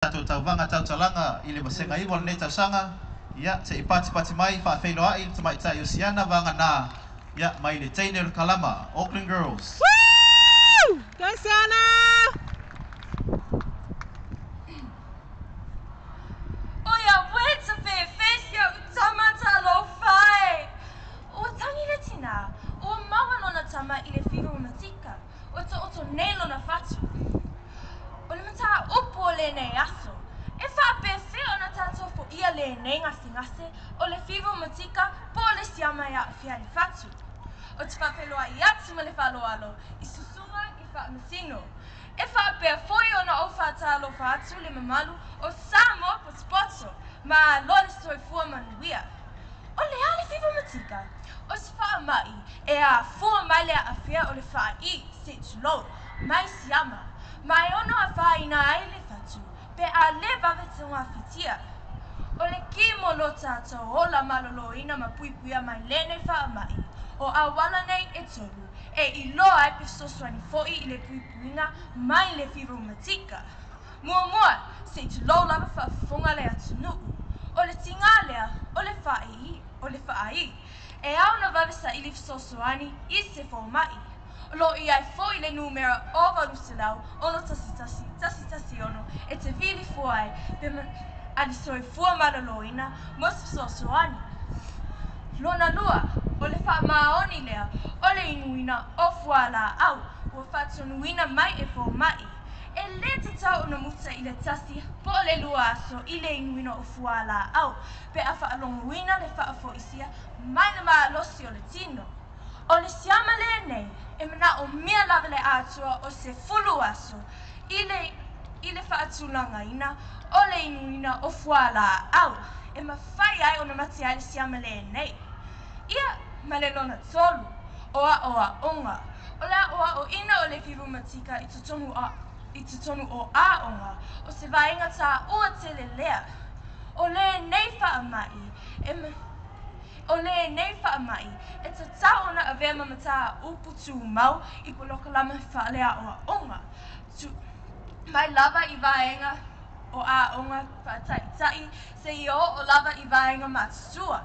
Satu tauwanga tau talanga ili masenga iwa le tau sanga ya se ipati mai fa felo ai mai tai Siana Vagana ya mai le Teine Kalama Auckland girls. Woo! Go Siana! Oya weta fe fesio tamata lo fai. O tangi le tina o mawa lona tama ile figo matika. Oto nelo na fatu. O le mata upo le ne aso. E fa pe fe ona tato fo ia le ne ngase o le figo matika po le siama ya fiali fatu. O te fa peloa i atu ma le falo alo i susunga i fa masino. E fa pe foi ona o fa talo fatu le mamalu o samo po spotso ma lole soi fua manuia. O le ale figo matika o se fa mai e a fua mai le a fia o le fa i se tulo mai siama. Mai ono a fa ina ai le fatu pe a le vavetunga fitia. O le kimo lo tato o la malolo ina ma puipuia mai lene fa mai. O awala nei e tolu e i loa e pe soswani foi i le puipuinga mai le fivo matika. Mua se tulo lava fa funga le atunu. O le tinga lea o le fai e au na vavesa i li soswani i se fo mai. Lo i ai foi le numero o valusilau ono tasi ono e te vili fuai pe ali soi fua malaloina mos sosoani. Lona lua o le fa maoni lea o le inuina o fuala au o fatunuina mai e fo mai. E le tatau ona muta i le tasi po le lua aso i le inuina o fuala au pe a faalonguina le faafo isia mai na maalosi o le tino. O le siama le nei e mana o mia lava le atua o se fulu aso i le faatulanga ina o le inuina o fuala au e mawhai ai o na mati ai le siama le nei. Ia ma le lona tolu o a onga o la o ina o le firu matika i tutonu o a onga o se vaenga ta ua tele lea. O le nei faa mai e te tau ona a vea mamata upu tu mau i po Kalama faa lea o a onga. Mai lava i vaenga o a onga faa tai se i o lava i vaenga matusua.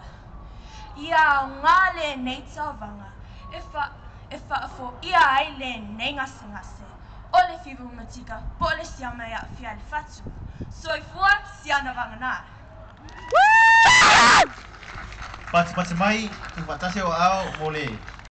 Ia o ngā le nei tawanga e whaafo ia ai le nei ngase o le fivu matika po le siama ia fiale fatu. Soifua Siana Vagana. Pati mai tu batasi o ao mole